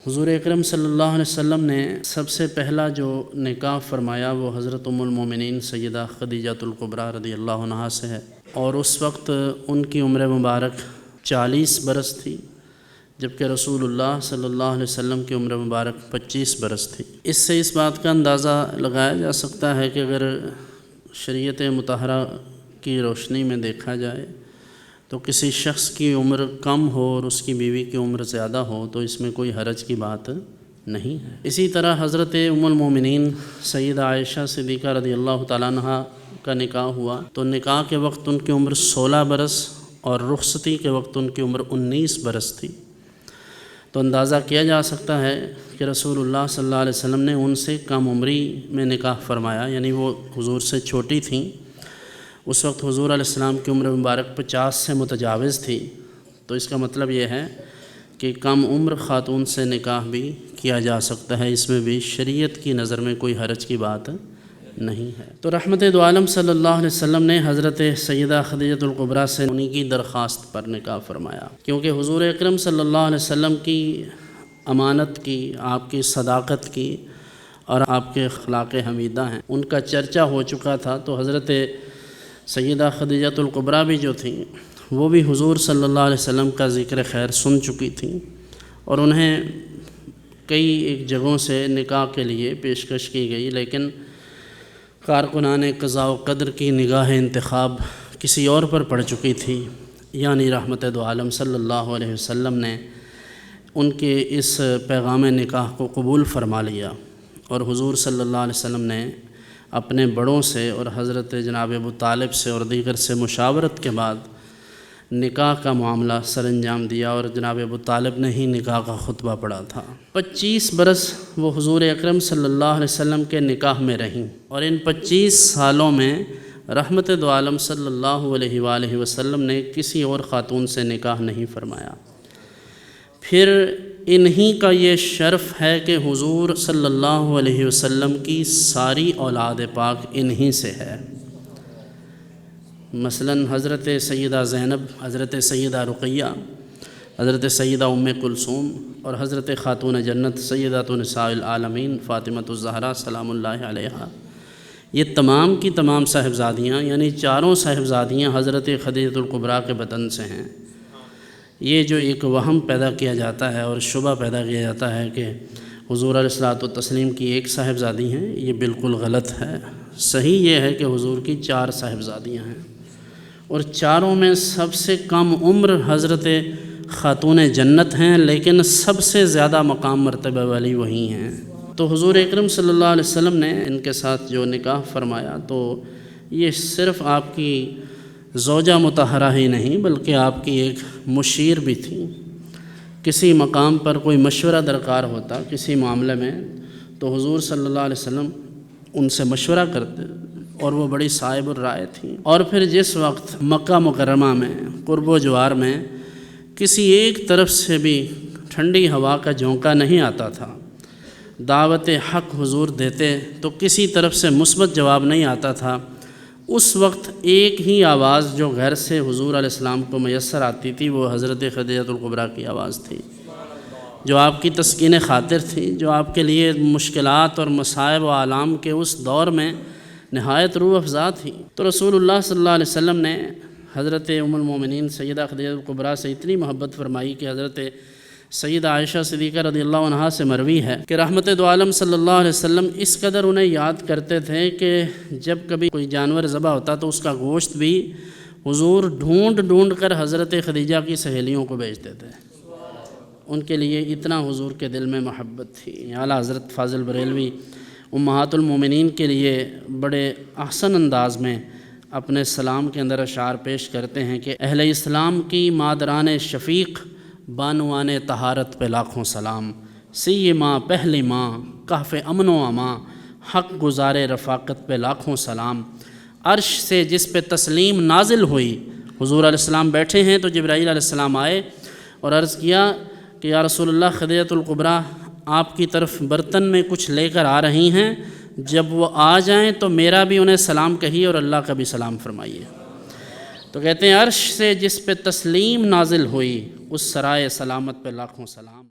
حضور اکرم صلی اللہ علیہ وسلم نے سب سے پہلا جو نکاح فرمایا وہ حضرت ام المومنین سیدہ خدیجہ الکبریٰ رضی اللہ عنہا سے ہے، اور اس وقت ان کی عمر مبارک 40 برس تھی، جبکہ رسول اللہ صلی اللہ علیہ وسلم کی عمر مبارک 25 برس تھی۔ اس سے اس بات کا اندازہ لگایا جا سکتا ہے کہ اگر شریعت مطہرہ کی روشنی میں دیکھا جائے تو کسی شخص کی عمر کم ہو اور اس کی بیوی کی عمر زیادہ ہو تو اس میں کوئی حرج کی بات نہیں ہے۔ اسی طرح حضرت ام المومنین سیدہ عائشہ صدیقہ رضی اللہ تعالیٰ عنہا کا نکاح ہوا تو نکاح کے وقت ان کی عمر 16 برس اور رخصتی کے وقت ان کی عمر 19 برس تھی، تو اندازہ کیا جا سکتا ہے کہ رسول اللہ صلی اللہ علیہ وسلم نے ان سے کم عمری میں نکاح فرمایا، یعنی وہ حضور سے چھوٹی تھیں۔ اس وقت حضور علیہ السلام کی عمر مبارک 50 سے متجاوز تھی، تو اس کا مطلب یہ ہے کہ کم عمر خاتون سے نکاح بھی کیا جا سکتا ہے، اس میں بھی شریعت کی نظر میں کوئی حرج کی بات نہیں ہے۔ تو رحمت دو عالم صلی اللہ علیہ وسلم نے حضرت سیدہ خدیجہ الکبریٰ سے انہی کی درخواست پر نکاح فرمایا، کیونکہ حضور اکرم صلی اللہ علیہ وسلم کی امانت کی، آپ کی صداقت کی اور آپ کے اخلاق حمیدہ ہیں، ان کا چرچا ہو چکا تھا، تو حضرت سیدہ خدیجہ الکبریٰ بھی جو تھیں وہ بھی حضور صلی اللہ علیہ وسلم کا ذکر خیر سن چکی تھیں، اور انہیں کئی ایک جگہوں سے نکاح کے لیے پیشکش کی گئی، لیکن کارکنان قضاء و قدر کی نگاہ انتخاب کسی اور پر پڑ چکی تھی، یعنی رحمت دو عالم صلی اللہ علیہ وسلم نے ان کے اس پیغام نکاح کو قبول فرما لیا، اور حضور صلی اللہ علیہ وسلم نے اپنے بڑوں سے اور حضرت جناب ابو طالب سے اور دیگر سے مشاورت کے بعد نکاح کا معاملہ سر انجام دیا، اور جناب ابو طالب نے ہی نکاح کا خطبہ پڑھا تھا۔ 25 برس وہ حضور اکرم صلی اللہ علیہ وسلم کے نکاح میں رہیں، اور ان 25 سالوں میں رحمت دو عالم صلی اللہ علیہ وآلہ وسلم نے کسی اور خاتون سے نکاح نہیں فرمایا۔ پھر انہی کا یہ شرف ہے کہ حضور صلی اللہ علیہ وسلم کی ساری اولاد پاک انہی سے ہے، مثلا حضرت سیدہ زینب، حضرت سیدہ رقیہ، حضرت سیدہ ام کلثوم، اور حضرت خاتون جنت سیدۃ نساء العالمین فاطمۃ الزہرا سلام اللہ علیہا، یہ تمام کی تمام صاحبزادیاں، یعنی چاروں صاحبزادیاں حضرت خدیجہ الکبریٰ کے بدن سے ہیں۔ یہ جو ایک وہم پیدا کیا جاتا ہے اور شبہ پیدا کیا جاتا ہے کہ حضور علیہ الصلوۃ والتسلیم کی ایک صاحبزادی ہیں، یہ بالکل غلط ہے۔ صحیح یہ ہے کہ حضور کی 4 صاحبزادیاں ہیں، اور چاروں میں سب سے کم عمر حضرت خاتون جنت ہیں، لیکن سب سے زیادہ مقام مرتبہ والی وہی ہیں۔ تو حضور اکرم صلی اللہ علیہ وسلم نے ان کے ساتھ جو نکاح فرمایا تو یہ صرف آپ کی زوجہ مطہرہ ہی نہیں بلکہ آپ کی ایک مشیر بھی تھی۔ کسی مقام پر کوئی مشورہ درکار ہوتا کسی معاملے میں تو حضور صلی اللہ علیہ وسلم ان سے مشورہ کرتے، اور وہ بڑی صاحب الرائے تھیں۔ اور پھر جس وقت مکہ مکرمہ میں قرب و جوار میں کسی ایک طرف سے بھی ٹھنڈی ہوا کا جھونکا نہیں آتا تھا، دعوت حق حضور دیتے تو کسی طرف سے مثبت جواب نہیں آتا تھا، اس وقت ایک ہی آواز جو گھر سے حضور علیہ السلام کو میسر آتی تھی وہ حضرت خدیجہ الکبریٰ کی آواز تھی، جو آپ کی تسکین خاطر تھی، جو آپ کے لیے مشکلات اور مصائب و آلام کے اس دور میں نہایت روح افزا تھی۔ تو رسول اللہ صلی اللہ علیہ وسلم نے حضرت ام المومنین سیدہ خدیجہ الکبریٰ سے اتنی محبت فرمائی کہ حضرت سیدہ عائشہ صدیقہ رضی اللہ عنہا سے مروی ہے کہ رحمت دو عالم صلی اللہ علیہ وسلم اس قدر انہیں یاد کرتے تھے کہ جب کبھی کوئی جانور ذبح ہوتا تو اس کا گوشت بھی حضور ڈھونڈ ڈھونڈ کر حضرت خدیجہ کی سہیلیوں کو بھیجتے تھے، ان کے لیے اتنا حضور کے دل میں محبت تھی۔ اعلیٰ حضرت فاضل بریلوی امہات المومنین کے لیے بڑے احسن انداز میں اپنے سلام کے اندر اشعار پیش کرتے ہیں کہ اہل اسلام کی مادران شفیق بانوان طہارت پہ لاکھوں سلام، سی ماں پہلی ماں کہف امن و امان، حق گزار رفاقت پہ لاکھوں سلام، عرش سے جس پہ تسلیم نازل ہوئی، حضور علیہ السلام بیٹھے ہیں تو جبرائیل علیہ السلام آئے اور عرض کیا کہ یا رسول اللہ خدیجہ الکبریٰ آپ کی طرف برتن میں کچھ لے کر آ رہی ہیں، جب وہ آ جائیں تو میرا بھی انہیں سلام کہیے اور اللہ کا بھی سلام فرمائیے۔ تو کہتے ہیں عرش سے جس پہ تسلیم نازل ہوئی، اس سرائے سلامت پہ لاکھوں سلام۔